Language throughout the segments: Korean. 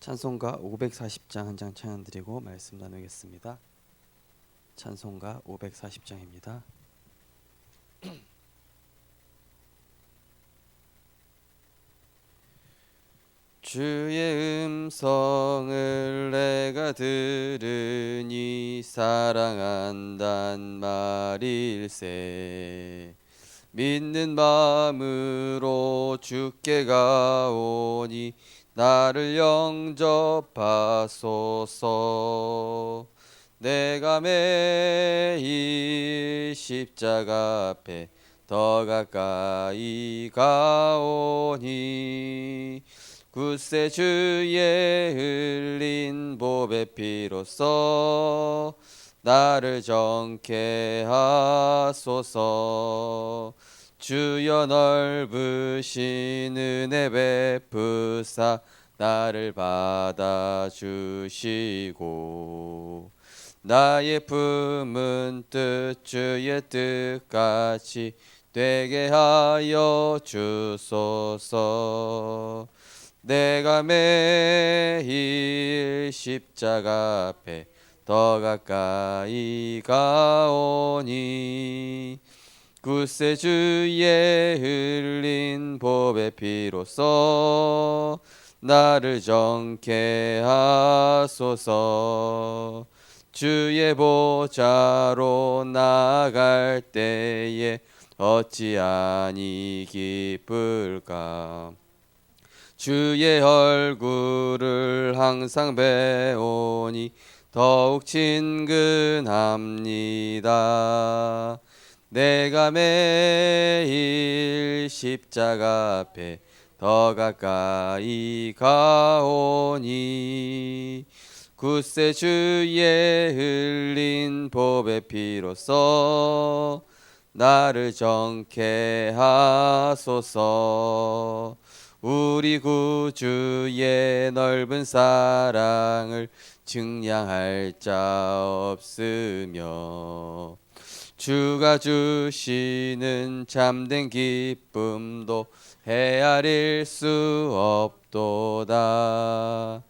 찬송가 540장 한 장 찬양 드리고 말씀 나누겠습니다. 찬송가 540장입니다. 주의 음성을 내가 들으니 사랑한단 말일세. 믿는 마음으로 주께 가오니 나를 영접하소서. 내가 매일 십자가 앞에 더 가까이 가오니 굳세 주의 흘린 보배 피로써 나를 정케 하소서. 주여 넓으신 은혜 베푸사 나를 받아주시고 나의 품은 뜻 주의 뜻같이 되게 하여 주소서. 내가 매일 십자가 앞에 더 가까이 가오니 굳세 주의 흘린 보배 피로써 나를 정케 하소서. 주의 보좌로 나갈 때에 어찌하니 기쁠까. 주의 얼굴을 항상 배우니 더욱 친근합니다. 내가 매일 십자가 앞에 더 가까이 가오니 굳세 주의 흘린 보배 피로써 나를 정케 하소서. 우리 구주의 넓은 사랑을 증량할 자 없으며 주가 주시는 참된 기쁨도 헤아릴 수 없도다.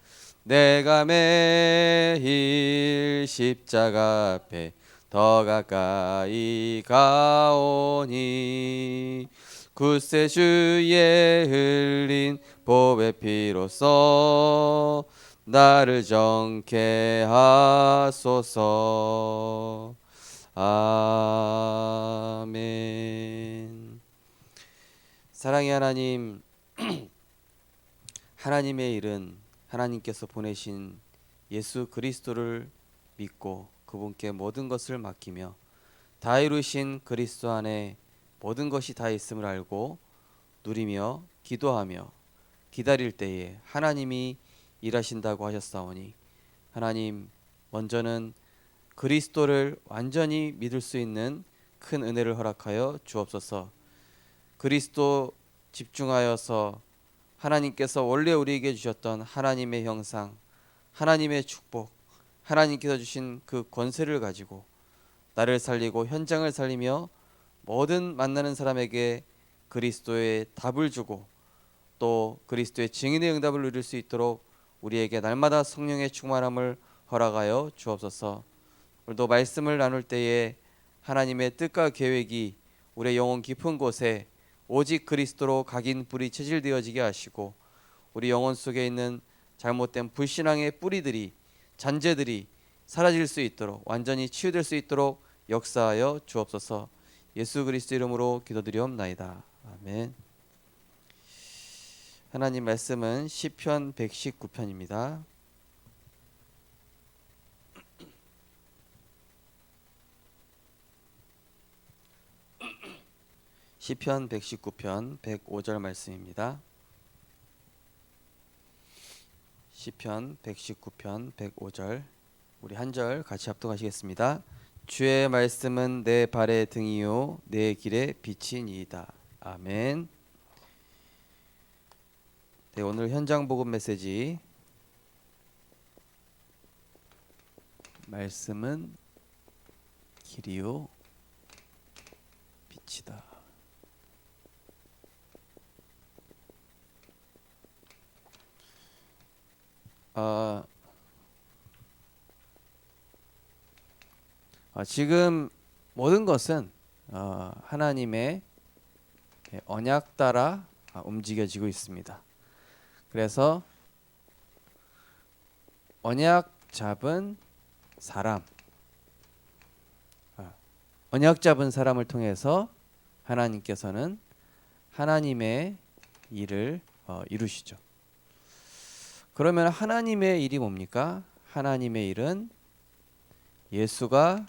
내가 매일 십자가 앞에 더 가까이 가오니 굳세 주의 흘린 보배 피로써 나를 정케 하소서. 아멘. 사랑의 하나님, 하나님의 일은 하나님께서 보내신 예수 그리스도를 믿고 그분께 모든 것을 맡기며 다 이루신 그리스도 안에 모든 것이 다 있음을 알고 누리며 기도하며 기다릴 때에 하나님이 일하신다고 하셨사오니 하나님, 먼저는 그리스도를 완전히 믿을 수 있는 큰 은혜를 허락하여 주옵소서. 그리스도 집중하여서 하나님께서 원래 우리에게 주셨던 하나님의 형상, 하나님의 축복, 하나님께서 주신 그 권세를 가지고 나를 살리고 현장을 살리며 모든 만나는 사람에게 그리스도의 답을 주고 또 그리스도의 증인의 응답을 누릴 수 있도록 우리에게 날마다 성령의 충만함을 허락하여 주옵소서. 오늘도 말씀을 나눌 때에 하나님의 뜻과 계획이 우리의 영혼 깊은 곳에 오직 그리스도로 각인 뿌리 체질되어지게 하시고 우리 영혼 속에 있는 잘못된 불신앙의 뿌리들이 잔재들이 사라질 수 있도록 완전히 치유될 수 있도록 역사하여 주옵소서. 예수 그리스도 이름으로 기도드리옵나이다. 아멘. 하나님 말씀은 시편 119편입니다. 시편 119편 105절 말씀입니다. 시편 119편 105절 우리 한 절 같이 합독하시겠습니다. 주의 말씀은 내 발의 등이요 내 길의 빛이니이다. 아멘. 네, 오늘 현장 복음 메시지 말씀은 길이요 빛이다. 지금 모든 것은 하나님의 언약 따라 움직여지고 있습니다. 그래서 언약 잡은 사람, 언약 잡은 사람을 통해서 하나님께서는 하나님의 일을 이루시죠. 그러면 하나님의 일이 뭡니까? 하나님의 일은 예수가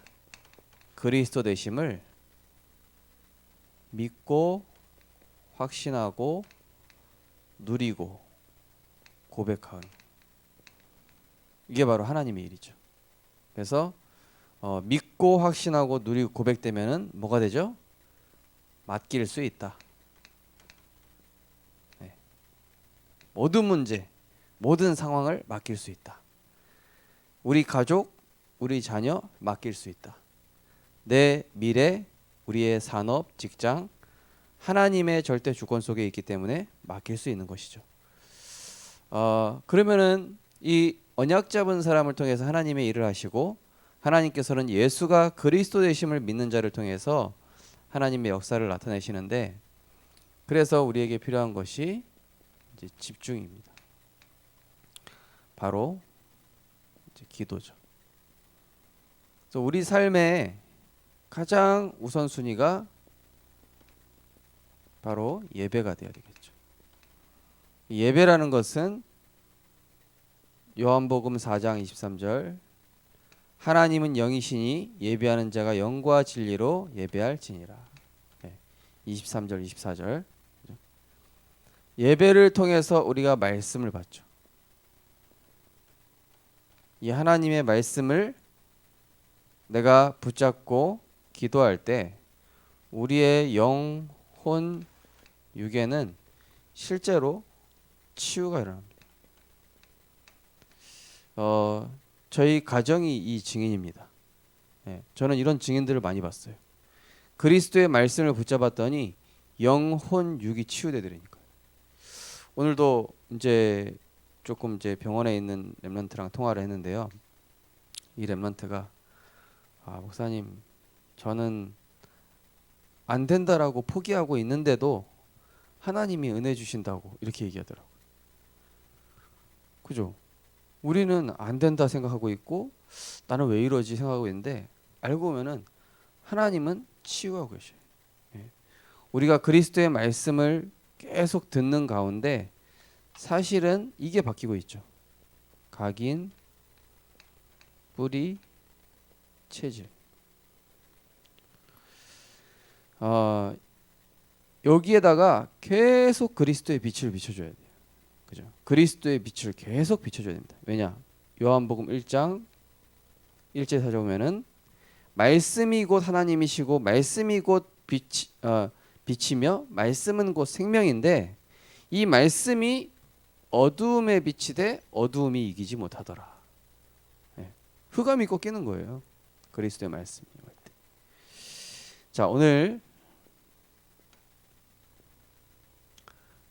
그리스도 되심을 믿고 확신하고 누리고 고백하는, 이게 바로 하나님의 일이죠. 그래서 믿고 확신하고 누리고 고백되면은 뭐가 되죠? 맡길 수 있다. 네. 모든 문제, 모든 상황을 맡길 수 있다. 우리 가족, 우리 자녀 맡길 수 있다. 내 미래, 우리의 산업, 직장, 하나님의 절대 주권 속에 있기 때문에 맡길 수 있는 것이죠. 그러면은 이 언약 잡은 사람을 통해서 하나님의 일을 하시고, 하나님께서는 예수가 그리스도 되심을 믿는 자를 통해서 하나님의 역사를 나타내시는데, 그래서 우리에게 필요한 것이 이제 집중입니다. 바로 이제 기도죠. 그래서 우리 삶의 가장 우선순위가 바로 예배가 되어야 되겠죠. 예배라는 것은 요한복음 4장 23절, 하나님은 영이시니 예배하는 자가 영과 진리로 예배할지니라. 23절 24절. 예배를 통해서 우리가 말씀을 받죠. 이 하나님의 말씀을 내가 붙잡고 기도할 때 우리의 영, 혼, 육에는 실제로 치유가 일어납니다. 저희 가정이 이 증인입니다. 저는 이런 증인들을 많이 봤어요. 그리스도의 말씀을 붙잡았더니 영, 혼, 육이 치유되더라니까요. 오늘도 이제 조금 이제 병원에 있는 렘넌트랑 통화를 했는데요. 이 렘넌트가 목사님, 저는 안 된다라고 포기하고 있는데도 하나님이 은혜 주신다고 이렇게 얘기하더라고요. 그죠? 우리는 안 된다 생각하고 있고 나는 왜 이러지 생각하고 있는데, 알고 보면은 하나님은 치유하고 계셔요. 우리가 그리스도의 말씀을 계속 듣는 가운데 사실은 이게 바뀌고 있죠. 각인, 뿌리, 체질. 여기에다가 계속 그리스도의 빛을 비춰줘야 돼요. 그죠? 그리스도의 빛을 계속 비춰줘야 됩니다. 왜냐? 요한복음 1장 1절 4절 보면은 말씀이 곧 하나님이시고 말씀이 곧 빛이며 말씀은 곧 생명인데 이 말씀이 어두움에 빛이 돼 어두움이 이기지 못하더라. 흑암이 꺾이는 거예요. 그리스도의 말씀이. 자, 오늘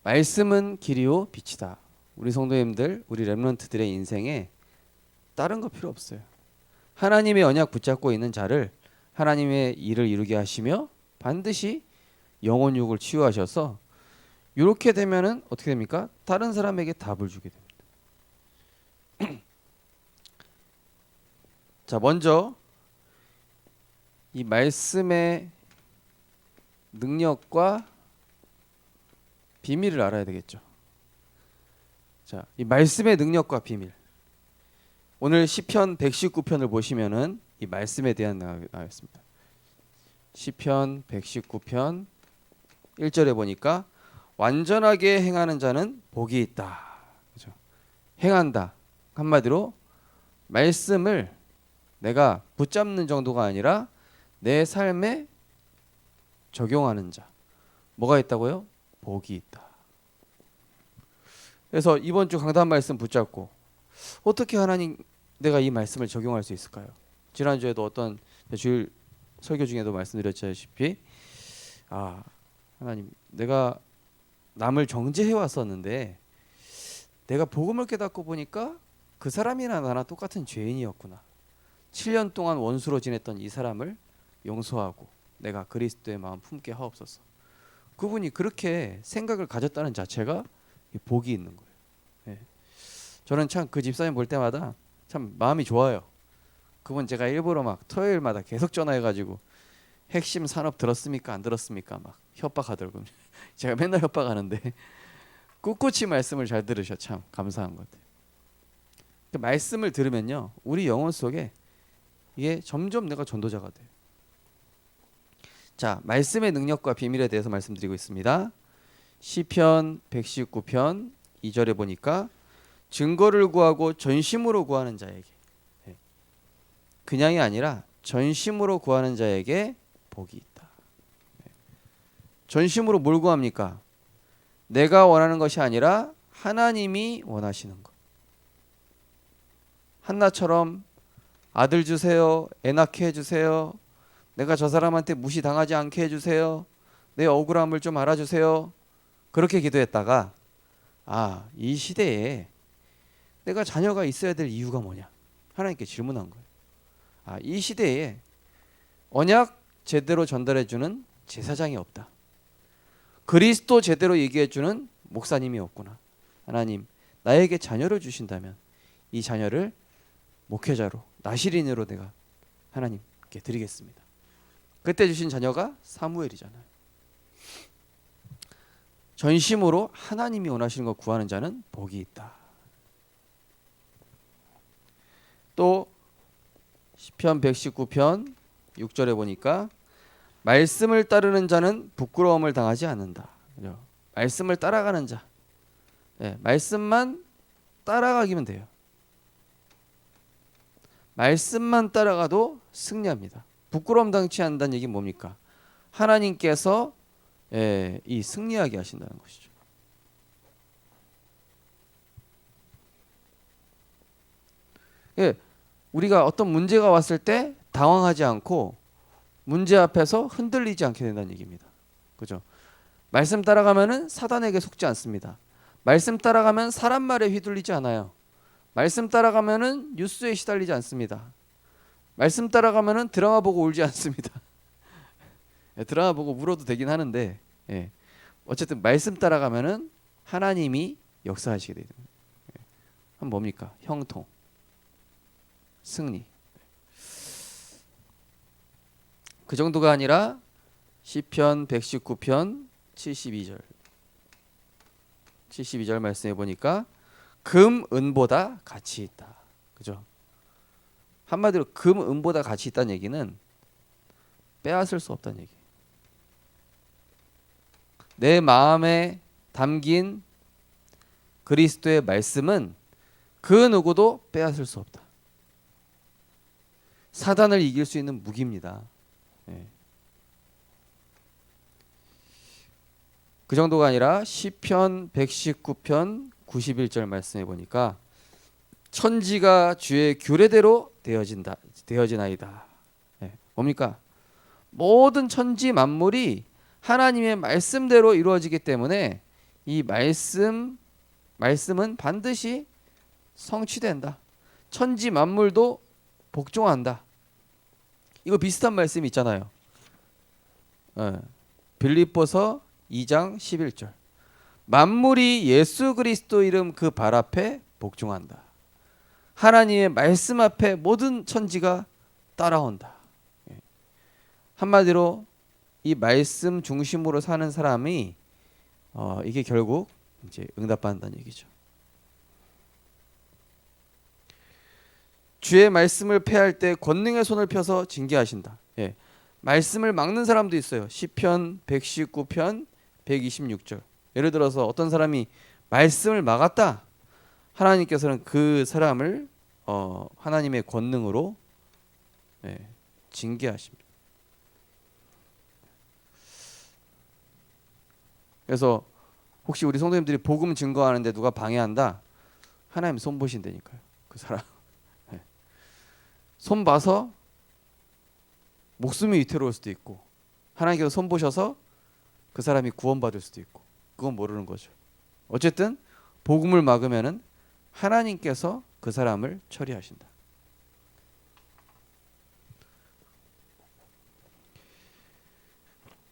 말씀은 길이요 빛이다. 우리 성도님들, 우리 렘넌트들의 인생에 다른 거 필요 없어요. 하나님의 언약 붙잡고 있는 자를 하나님의 일을 이루게 하시며 반드시 영혼 육을 치유하셔서 이렇게 되면은 어떻게 됩니까? 다른 사람에게 답을 주게 됩니다. 자, 먼저 이 말씀의 능력과 비밀을 알아야 되겠죠. 자, 이 말씀의 능력과 비밀. 오늘 시편 119편을 보시면은 이 말씀에 대한 나와 있습니다. 시편 119편 1절에 보니까 완전하게 행하는 자는 복이 있다. 그죠? 행한다. 한마디로 말씀을 내가 붙잡는 정도가 아니라 내 삶에 적용하는 자. 뭐가 있다고요? 복이 있다. 그래서 이번 주 강단 말씀 붙잡고 어떻게 하나님 내가 이 말씀을 적용할 수 있을까요? 지난주에도 어떤 주일 설교 중에도 말씀드렸다시피 하나님, 내가 남을 정죄해 왔었는데 내가 복음을 깨닫고 보니까 그 사람이나 나나 똑같은 죄인이었구나. 7년 동안 원수로 지냈던 이 사람을 용서하고 내가 그리스도의 마음 품게 하옵소서. 그분이 그렇게 생각을 가졌다는 자체가 복이 있는 거예요. 예. 저는 참 그 집사님 볼 때마다 참 마음이 좋아요. 그분 제가 일부러 막 토요일마다 계속 전화해가지고 핵심 산업 들었습니까 안 들었습니까 막 협박하더라고요. 제가 맨날 협박하는데 꿋꿋이 말씀을 잘 들으셔. 참 감사한 것 같아요. 그 말씀을 들으면요 우리 영혼 속에 이게 점점 내가 전도자가 돼요. 자, 말씀의 능력과 비밀에 대해서 말씀드리고 있습니다. 시편 119편 2절에 보니까 증거를 구하고 전심으로 구하는 자에게, 그냥이 아니라 전심으로 구하는 자에게 복이 있다. 전심으로 뭘 구합니까? 내가 원하는 것이 아니라 하나님이 원하시는 것. 한나처럼 아들 주세요, 애 낳게 해주세요, 내가 저 사람한테 무시당하지 않게 해주세요, 내 억울함을 좀 알아주세요, 그렇게 기도했다가 이 시대에 내가 자녀가 있어야 될 이유가 뭐냐 하나님께 질문한 거예요. 이 시대에 언약 제대로 전달해주는 제사장이 없다. 그리스도 제대로 얘기해주는 목사님이 없구나. 하나님, 나에게 자녀를 주신다면 이 자녀를 목회자로, 나시린으로 내가 하나님께 드리겠습니다. 그때 주신 자녀가 사무엘이잖아요. 전심으로 하나님이 원하시는 것 구하는 자는 복이 있다. 또 시편 119편 6절에 보니까 말씀을 따르는 자는 부끄러움을 당하지 않는다. 그죠? 말씀을 따라가는 자, 말씀만 따라가기면 돼요. 말씀만 따라가도 승리합니다. 부끄러움 당치 않는다는 얘기는 뭡니까? 하나님께서 이 승리하게 하신다는 것이죠. 우리가 어떤 문제가 왔을 때 당황하지 않고 문제 앞에서 흔들리지 않게 된다는 얘기입니다. 그죠? 말씀 따라가면은 사단에게 속지 않습니다. 말씀 따라가면 사람 말에 휘둘리지 않아요. 말씀 따라가면은 뉴스에 시달리지 않습니다. 말씀 따라가면은 드라마 보고 울지 않습니다. 드라마 보고 울어도 되긴 하는데, 어쨌든 말씀 따라가면은 하나님이 역사하시게 됩니다. 그럼 뭡니까? 형통, 승리. 그 정도가 아니라 시편 119편 72절 말씀해 보니까 금 은보다 가치 있다. 그죠? 한마디로 금 은보다 가치 있다는 얘기는 빼앗을 수 없다는 얘기. 내 마음에 담긴 그리스도의 말씀은 그 누구도 빼앗을 수 없다. 사단을 이길 수 있는 무기입니다. 그 정도가 아니라 시편 119편 91절 말씀해 보니까 천지가 주의 규례대로 되어지나이다. 뭡니까? 모든 천지 만물이 하나님의 말씀대로 이루어지기 때문에 이 말씀은 반드시 성취된다. 천지 만물도 복종한다. 이거 비슷한 말씀이 있잖아요. 빌립보서 2장 11절. 만물이 예수 그리스도 이름 그 발 앞에 복종한다. 하나님의 말씀 앞에 모든 천지가 따라온다. 한마디로 이 말씀 중심으로 사는 사람이 이게 결국 이제 응답받는다는 얘기죠. 주의 말씀을 폐할 때 권능의 손을 펴서 징계하신다. 말씀을 막는 사람도 있어요. 시편 119편 126절. 예를 들어서 어떤 사람이 말씀을 막았다. 하나님께서는 그 사람을 하나님의 권능으로 징계하십니다. 그래서 혹시 우리 성도님들이 복음 증거하는데 누가 방해한다? 하나님 손 보신다니까요. 그 사람 손 봐서 목숨이 위태로울 수도 있고 하나님께서 손 보셔서 그 사람이 구원받을 수도 있고 그건 모르는 거죠. 어쨌든 복음을 막으면은 하나님께서 그 사람을 처리하신다.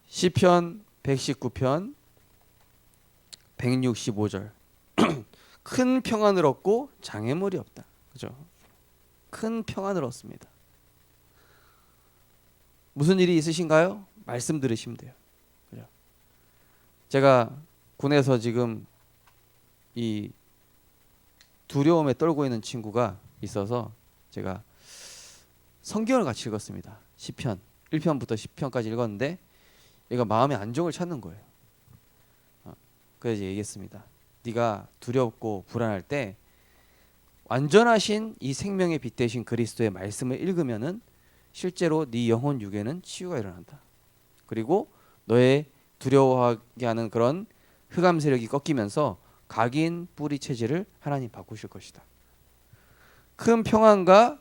시편 119편 165절 큰 평안을 얻고 장애물이 없다. 그죠? 큰 평안을 얻습니다. 무슨 일이 있으신가요? 말씀 들으시면 돼요. 그죠? 제가 군에서 지금 이 두려움에 떨고 있는 친구가 있어서 제가 성경을 같이 읽었습니다. 시편 1편부터 10편까지 읽었는데 얘가 마음의 안정을 찾는 거예요. 그래서 얘기했습니다. 네가 두렵고 불안할 때 완전하신 이 생명의 빛 대신 그리스도의 말씀을 읽으면은 실제로 네 영혼 육에는 치유가 일어난다. 그리고 너의 두려워하게 하는 그런 흑암 세력이 꺾이면서 각인 뿌리 체질을 하나님 바꾸실 것이다. 큰 평안과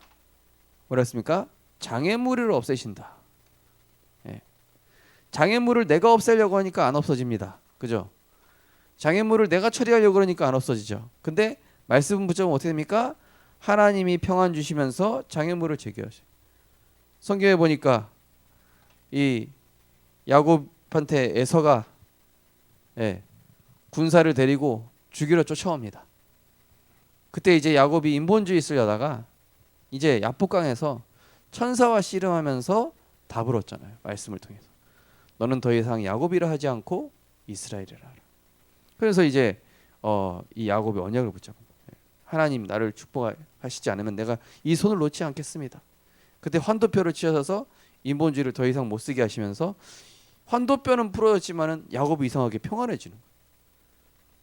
뭐라 했습니까? 장애물을 없애신다. 예. 장애물을 내가 없애려고 하니까 안 없어집니다. 그죠? 장애물을 내가 처리하려고 그러니까 안 없어지죠. 근데 말씀 붙잡으면 어떻게 됩니까? 하나님이 평안 주시면서 장애물을 제거하셔. 성경에 보니까 이 야곱한테 에서가 군사를 데리고 죽이러 쫓아옵니다. 그때 이제 야곱이 인본주의 쓰려다가 이제 야복강에서 천사와 씨름하면서 답을 얻잖아요. 말씀을 통해서. 너는 더 이상 야곱이라 하지 않고 이스라엘이라 하라. 그래서 이제 이 야곱이 언약을 붙잡은 거예요. 하나님 나를 축복하시지 않으면 내가 이 손을 놓지 않겠습니다. 그때 환도표를 치셔서 인본주의를 더 이상 못 쓰게 하시면서 환도뼈는 풀어졌지만은 야곱이 이상하게 평안해지는 거예요.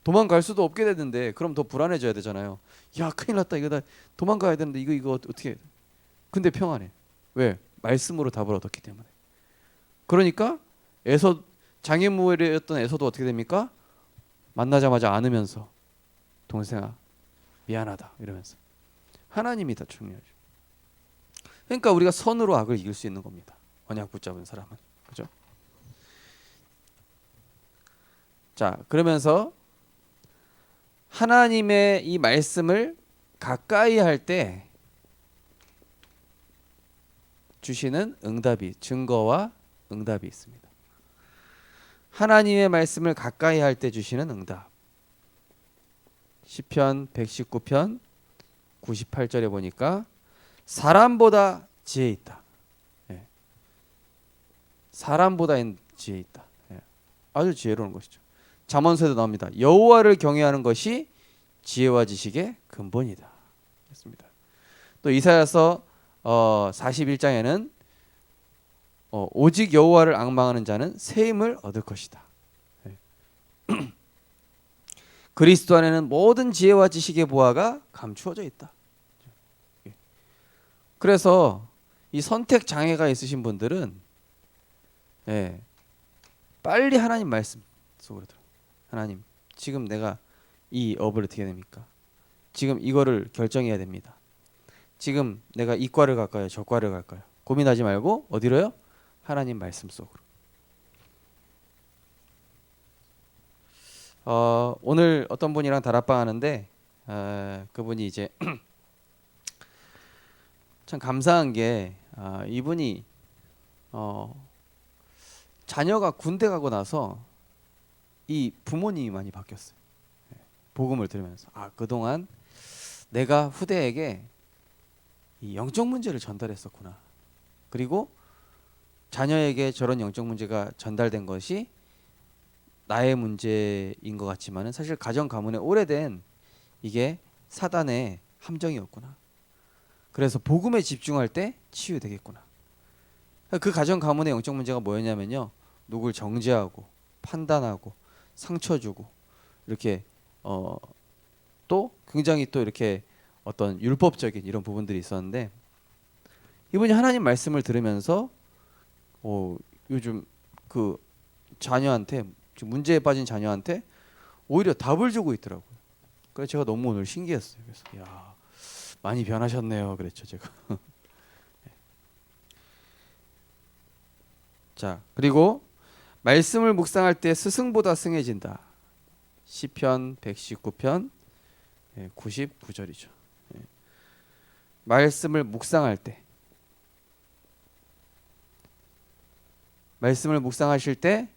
도망갈 수도 없게 되는데 그럼 더 불안해져야 되잖아요. 야 큰일 났다 이거 다 도망가야 되는데 이거 어떻게 해야 돼? 근데 평안해. 왜? 말씀으로 답을 얻었기 때문에. 그러니까 에서 장애물이었던 에서도 어떻게 됩니까? 만나자마자 안으면서 동생아 미안하다 이러면서 하나님이 다 중요하죠. 그러니까 우리가 선으로 악을 이길 수 있는 겁니다. 언약 붙잡은 사람은. 그죠? 자, 그러면서 하나님의 이 말씀을 가까이 할 때 주시는 응답이, 증거와 응답이 있습니다. 하나님의 말씀을 가까이 할 때 주시는 응답. 시편 119편 98절에 보니까 사람보다 지혜 있다. 사람보다 지혜 있다. 아주 지혜로운 것이죠. 잠언서에도 나옵니다. 여호와를 경외하는 것이 지혜와 지식의 근본이다. 했습니다. 또 이사야서 41장에는 오직 여호와를 앙망하는 자는 새 힘을 얻을 것이다. 그리스도 안에는 모든 지혜와 지식의 보화가 감추어져 있다. 그래서 이 선택 장애가 있으신 분들은 빨리 하나님 말씀 속으로 들어. 하나님, 지금 내가 이 업을 어떻게 해야 됩니까? 지금 이거를 결정해야 됩니다. 지금 내가 이 과를 갈까요? 저 과를 갈까요? 고민하지 말고 어디로요? 하나님 말씀 속으로. 오늘 어떤 분이랑 다락방 하는데 그분이 이제 참 감사한 게 이분이 자녀가 군대 가고 나서 이 부모님이 많이 바뀌었어요. 복음을 들으면서 그동안 내가 후대에게 이 영적 문제를 전달했었구나. 그리고 자녀에게 저런 영적 문제가 전달된 것이 나의 문제인 것 같지만은 사실 가정 가문의 오래된 이게 사단의 함정이었구나. 그래서 복음에 집중할 때 치유되겠구나. 그 가정 가문의 영적 문제가 뭐였냐면요, 누굴 정죄하고 판단하고 상처 주고 이렇게 또 굉장히 또 이렇게 어떤 율법적인 이런 부분들이 있었는데 이분이 하나님 말씀을 들으면서 요즘 그 자녀한테 문제에 빠진 자녀한테 오히려 답을 주고 있더라고요. 그래서 제가 너무 오늘 신기했어요. 그래서 야 많이 변하셨네요. 그랬죠 제가. 자, 그리고 말씀을 묵상할 때 스승보다 승해진다. 시편 119편 99절이죠. 말씀을 묵상할 때, 말씀을 묵상하실 때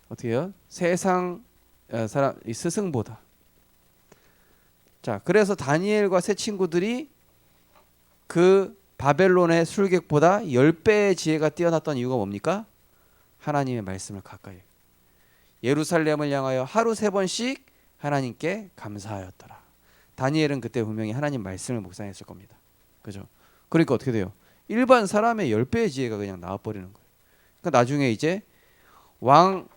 어떻게 해요? 세상 사람 이 스승보다. 자, 그래서 다니엘과 세 친구들이 그 바벨론의 술객보다 10배의 지혜가 뛰어났던 이유가 뭡니까? 하나님의 말씀을 가까이 해요. 예루살렘을 향하여 하루 3번씩 하나님께 감사하였더라. 다니엘은 그때 분명히 하나님 말씀을 묵상했을 겁니다. 그죠? 그러니까 어떻게 돼요? 일반 사람의 10배의 지혜가 그냥 나와버리는 거예요. 그러니까 나중에 이제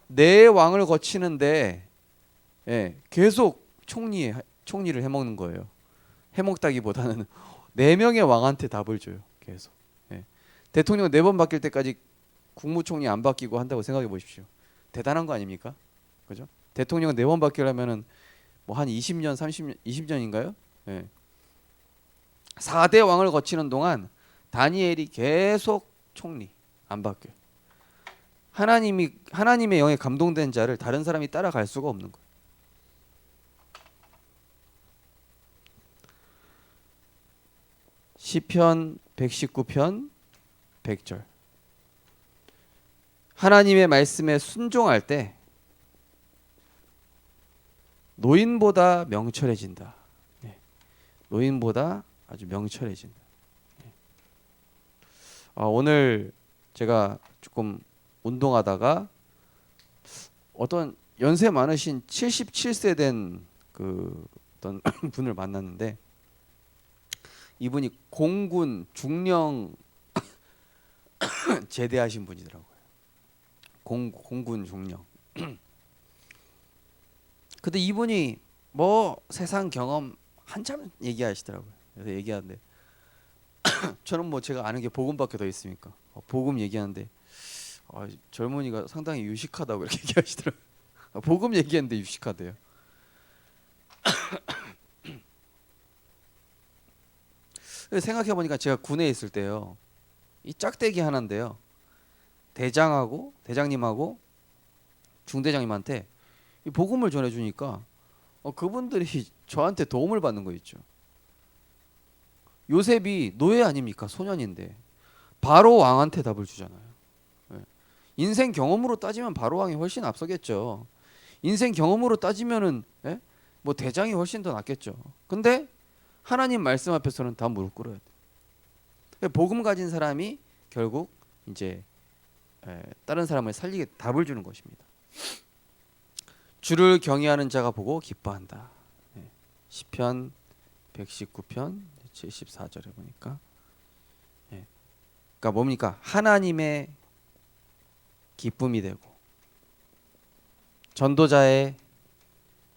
내 왕을 거치는데 계속 총리를 해먹는 거예요. 해먹다기보다는 4명의 왕한테 답을 줘요. 계속. 대통령 4번 바뀔 때까지 국무총리 안 바뀌고 한다고 생각해 보십시오. 대단한 거 아닙니까? 그죠? 대통령 4번 바뀌려면은 뭐 한 20년, 30년, 20년인가요? 4대 왕을 거치는 동안 다니엘이 계속 총리 안 바뀌어요. 하나님의 영에 감동된 자를 다른 사람이 따라갈 수가 없는 거예요. 시편 119편 100절. 하나님의 말씀에 순종할 때 노인보다 명철해진다. 노인보다 아주 명철해진다. 오늘 제가 조금 운동하다가 어떤 연세 많으신 77세 된 그 어떤 분을 만났는데 이분이 공군 중령 제대하신 분이더라고요. 공군 중령. 근데 이분이 뭐 세상 경험 한참 얘기하시더라고요. 그래서 얘기하는데 저는 뭐 제가 아는 게 복음밖에 더 있습니까? 복음 얘기하는데 젊은이가 상당히 유식하다고 이렇게 얘기하시더라고요. 복음 얘기했는데 유식하대요. 생각해 보니까 제가 군에 있을 때요, 이 짝대기 하나인데요, 대장님하고 중대장님한테 이 복음을 전해주니까 그분들이 저한테 도움을 받는 거 있죠. 요셉이 노예 아닙니까? 소년인데 바로 왕한테 답을 주잖아요. 인생 경험으로 따지면 바로 왕이 훨씬 앞서겠죠. 인생 경험으로 따지면은 뭐 대장이 훨씬 더 낫겠죠. 근데 하나님 말씀 앞에서는 다 무릎 꿇어야 돼. 복음 가진 사람이 결국 이제 다른 사람을 살리게 답을 주는 것입니다. 주를 경외하는 자가 보고 기뻐한다. 시편 119편 74절에 보니까 그러니까 뭡니까? 하나님의 기쁨이 되고 전도자의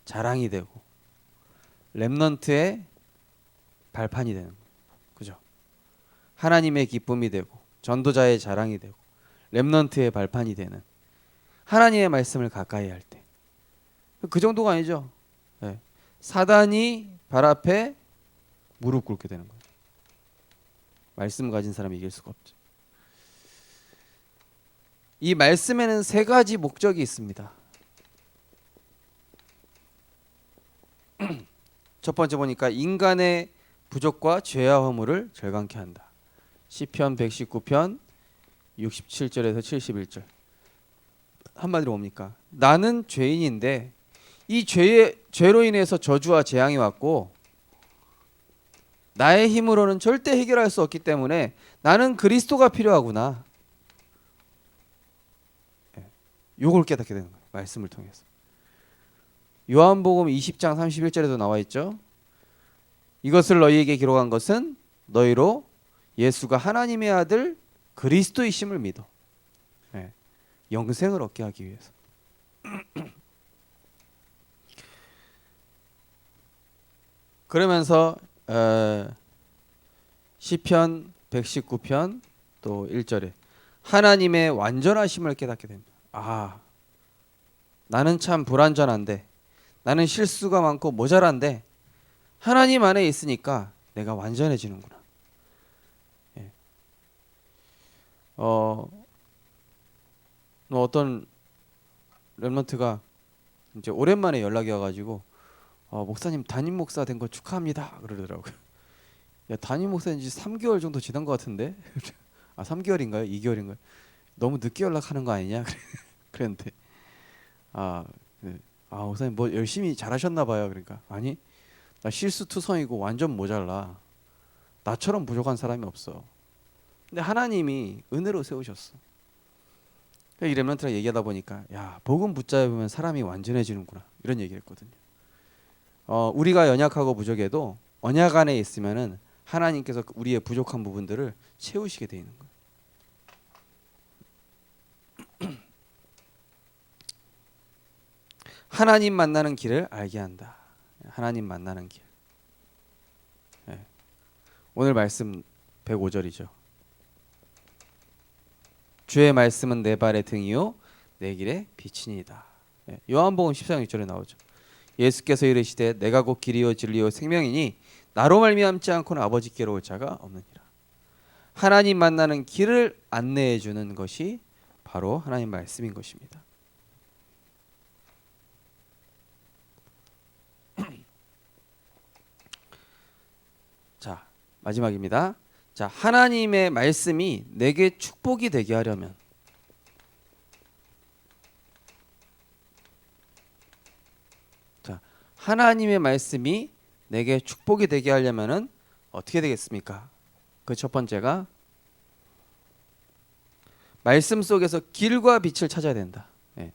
자랑이 되고 렘넌트의 발판이 되는 거예요. 그죠? 하나님의 기쁨이 되고 전도자의 자랑이 되고 렘넌트의 발판이 되는 하나님의 말씀을 가까이 할 때 그 정도가 아니죠. 사단이 발 앞에 무릎 꿇게 되는 거예요. 말씀 가진 사람이 이길 수가 없죠. 이 말씀에는 3가지 목적이 있습니다. 첫 번째 보니까 인간의 부족과 죄와 허물을 절감케 한다. 시편 119편 67절에서 71절. 한마디로 뭡니까? 나는 죄인인데 이 죄로 인해서 저주와 재앙이 왔고 나의 힘으로는 절대 해결할 수 없기 때문에 나는 그리스도가 필요하구나. 요걸 깨닫게 되는 거예요. 말씀을 통해서. 요한복음 20장 31절에도 나와 있죠. 이것을 너희에게 기록한 것은 너희로 예수가 하나님의 아들 그리스도이심을 믿어. 영생을 얻게 하기 위해서. 그러면서 시편 119편 또 1절에 하나님의 완전하심을 깨닫게 됩니다. 나는 참 불완전한데, 나는 실수가 많고 모자란데 하나님 안에 있으니까 내가 완전해지는구나. 어떤 렘넌트가 이제 오랜만에 연락이 와가지고 목사님 담임 목사 된 거 축하합니다 그러더라고요. 야, 담임 목사인 지 3개월 정도 지난 것 같은데. 아, 3개월인가요? 2개월인가요? 너무 늦게 연락하는 거 아니냐? 그랬는데 아, 네. 아, 목사님 뭐 열심히 잘하셨나 봐요. 그러니까 아니, 나 실수투성이고 완전 모자라. 나처럼 부족한 사람이 없어. 근데 하나님이 은혜로 세우셨어. 이 렘넌트랑 얘기하다 보니까 야, 복음 붙잡으면 사람이 완전해지는구나, 이런 얘기를 했거든요. 우리가 연약하고 부족해도 언약 안에 있으면은 하나님께서 우리의 부족한 부분들을 채우시게 돼 있는 거예요. 하나님 만나는 길을 알게 한다. 하나님 만나는 길. 네. 오늘 말씀 105절이죠. 주의 말씀은 내 발의 등이요 내 길의 빛이니이다. 네. 요한복음 14장 6절에 나오죠. 예수께서 이르시되 내가 곧 길이요 진리요 생명이니 나로 말미암지 않고는 아버지께로 올 자가 없느니라. 하나님 만나는 길을 안내해 주는 것이 바로 하나님 말씀인 것입니다. 자, 마지막입니다. 자, 하나님의 말씀이 내게 축복이 되게 하려면, 자, 하나님의 말씀이 내게 축복이 되게 하려면은 어떻게 되겠습니까? 그 첫 번째가 말씀 속에서 길과 빛을 찾아야 된다. 네.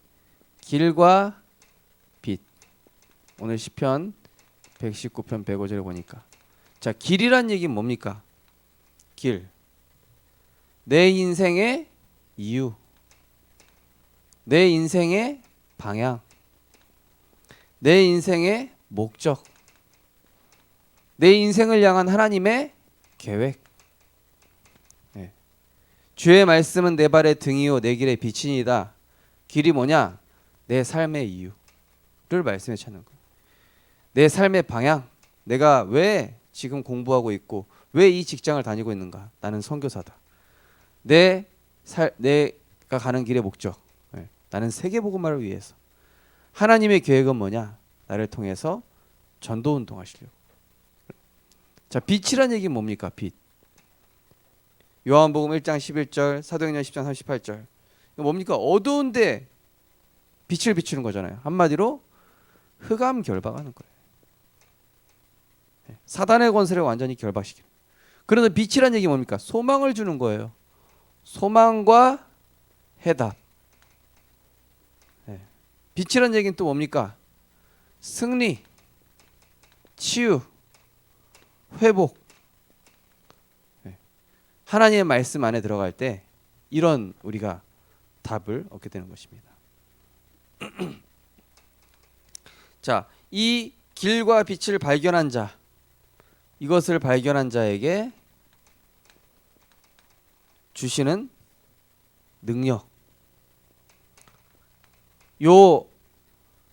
길과 빛. 오늘 시편 119편 105절에 보니까, 자, 길이란 얘기는 뭡니까? 길. 내 인생의 이유. 내 인생의 방향. 내 인생의 목적. 내 인생을 향한 하나님의 계획. 네. 주의 말씀은 내 발의 등이요 내 길의 빛이니이다. 길이 뭐냐? 내 삶의 이유를 말씀에 찾는 거예요. 내 삶의 방향. 내가 왜 지금 공부하고 있고 왜 이 직장을 다니고 있는가? 나는 선교사다. 내가 가는 길의 목적. 네. 나는 세계복음화를 위해서. 하나님의 계획은 뭐냐? 나를 통해서 전도 운동하시려고. 자, 빛이란 얘기는 뭡니까? 빛. 요한복음 1장 11절, 사도행전 10장 38절. 이거 뭡니까? 어두운데 빛을 비추는 거잖아요. 한마디로 흑암 결박하는 거예요. 사단의 권세를 완전히 결박시키는. 그래서 빛이란 얘기 뭡니까? 소망을 주는 거예요. 소망과 해답. 빛이란 얘기는 또 뭡니까? 승리, 치유, 회복. 하나님의 말씀 안에 들어갈 때 이런 우리가 답을 얻게 되는 것입니다. 자, 이 길과 빛을 발견한 자, 이것을 발견한 자에게 주시는 능력, 요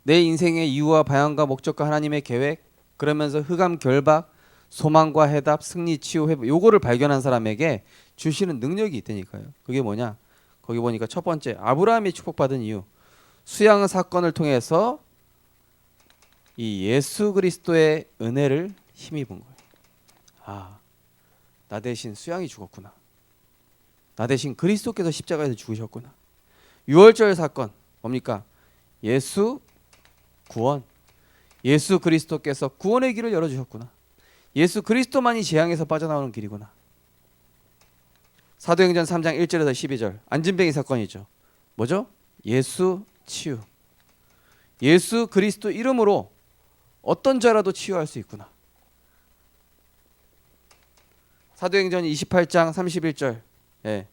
내 인생의 이유와 방향과 목적과 하나님의 계획, 그러면서 흑암 결박, 소망과 해답, 승리, 치유, 회복, 요거를 발견한 사람에게 주시는 능력이 있다니까요. 그게 뭐냐? 거기 보니까 첫 번째, 아브라함이 축복받은 이유, 수양 사건을 통해서 이 예수 그리스도의 은혜를 힘입은 거예요. 아, 나 대신 수양이 죽었구나. 나 대신 그리스도께서 십자가에서 죽으셨구나. 유월절 사건 뭡니까? 예수 구원. 예수 그리스도께서 구원의 길을 열어주셨구나. 예수 그리스도만이 재앙에서 빠져나오는 길이구나. 사도행전 3장 1절에서 12절 안진뱅이 사건이죠. 뭐죠? 예수 치유. 예수 그리스도 이름으로 어떤 자라도 치유할 수 있구나. 사도행전 28장 31절. 예.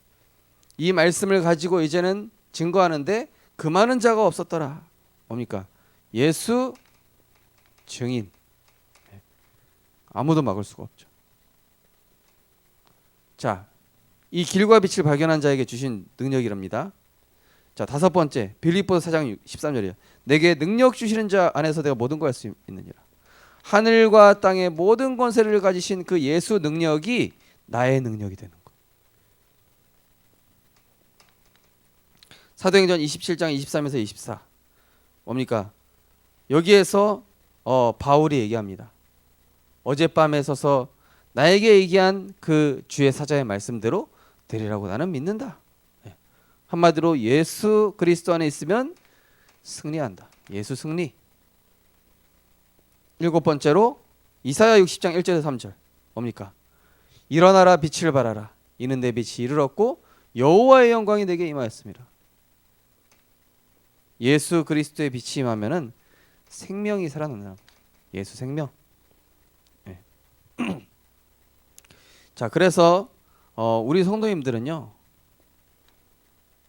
이 말씀을 가지고 이제는 증거하는데 그 많은 자가 없었더라. 뭡니까? 예수 증인. 예. 아무도 막을 수가 없죠. 자, 이 길과 빛을 발견한 자에게 주신 능력이랍니다. 자, 다섯 번째, 빌립보서 4장 13절이에요. 내게 능력 주시는 자 안에서 내가 모든 걸 할 수 있느니라. 하늘과 땅의 모든 권세를 가지신 그 예수 능력이 나의 능력이 되는 거예요. 사도행전 27장 23에서 24 뭡니까? 여기에서 바울이 얘기합니다. 어젯밤에 서서 나에게 얘기한 그 주의 사자의 말씀대로 되리라고 나는 믿는다. 예. 한마디로 예수 그리스도 안에 있으면 승리한다. 예수 승리. 일곱 번째로 이사야 60장 1절에서 3절 뭡니까? 일어나라 빛을 발하라. 이는 내 빛이 이르렀고 여호와의 영광이 내게 임하였습니다. 예수 그리스도의 빛이 임하면은 생명이 살아난다. 예수 생명. 네. 자, 그래서 우리 성도님들은요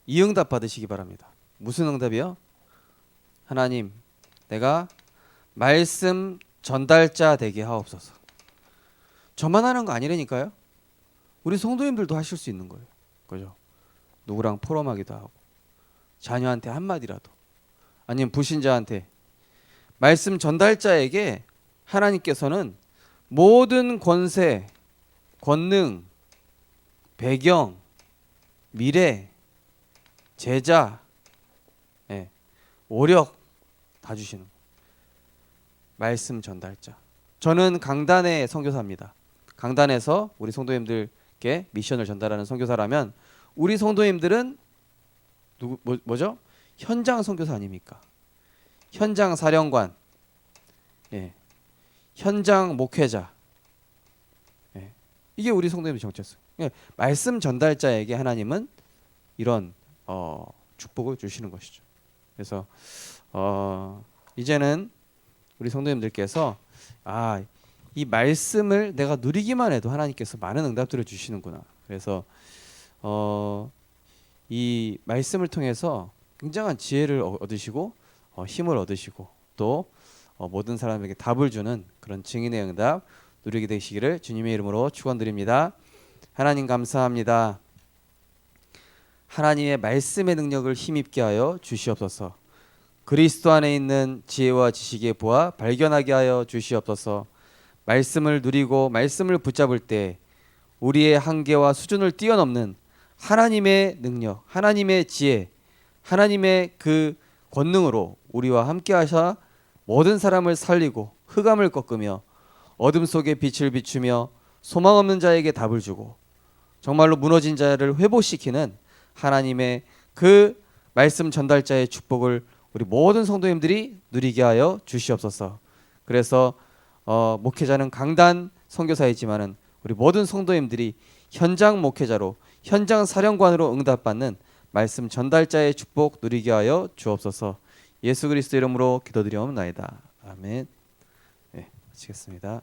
이 응답 받으시기 바랍니다. 무슨 응답이요? 하나님, 내가 말씀 전달자 되게 하옵소서. 저만 하는 거 아니라니까요. 우리 성도님들도 하실 수 있는 거예요. 그죠? 누구랑 포럼하기도 하고, 자녀한테 한마디라도, 아니면 불신자한테 말씀 전달자에게 하나님께서는 모든 권세, 권능, 배경, 미래, 제자, 예, 오력 다 주시는 거예요. 말씀 전달자. 저는 강단의 선교사입니다. 강단에서 우리 성도님들께 미션을 전달하는 선교사라면 우리 성도님들은 뭐죠? 현장 선교사 아닙니까? 현장 사령관, 예, 현장 목회자, 예, 이게 우리 성도님의 정체성. 예, 말씀 전달자에게 하나님은 이런 축복을 주시는 것이죠. 그래서 이제는 우리 성도님들께서 이 말씀을 내가 누리기만 해도 하나님께서 많은 응답들을 주시는구나. 그래서 이 말씀을 통해서 굉장한 지혜를 얻으시고 힘을 얻으시고 또 모든 사람에게 답을 주는 그런 증인의 응답 누리게 되시기를 주님의 이름으로 축원드립니다. 하나님 감사합니다. 하나님의 말씀의 능력을 힘입게 하여 주시옵소서. 그리스도 안에 있는 지혜와 지식의 보아 발견하게 하여 주시옵소서. 말씀을 누리고 말씀을 붙잡을 때 우리의 한계와 수준을 뛰어넘는 하나님의 능력, 하나님의 지혜, 하나님의 그 권능으로 우리와 함께 하셔 모든 사람을 살리고 흑암을 꺾으며 어둠 속에 빛을 비추며 소망 없는 자에게 답을 주고 정말로 무너진 자를 회복시키는 하나님의 그 말씀 전달자의 축복을 우리 모든 성도님들이 누리게 하여 주시옵소서. 그래서 목회자는 강단 선교사이지만은 우리 모든 성도님들이 현장 목회자로 현장 사령관으로 응답받는 말씀 전달자의 축복 누리게 하여 주옵소서. 예수 그리스도 이름으로 기도드리옵나이다. 아멘. 네, 마치겠습니다.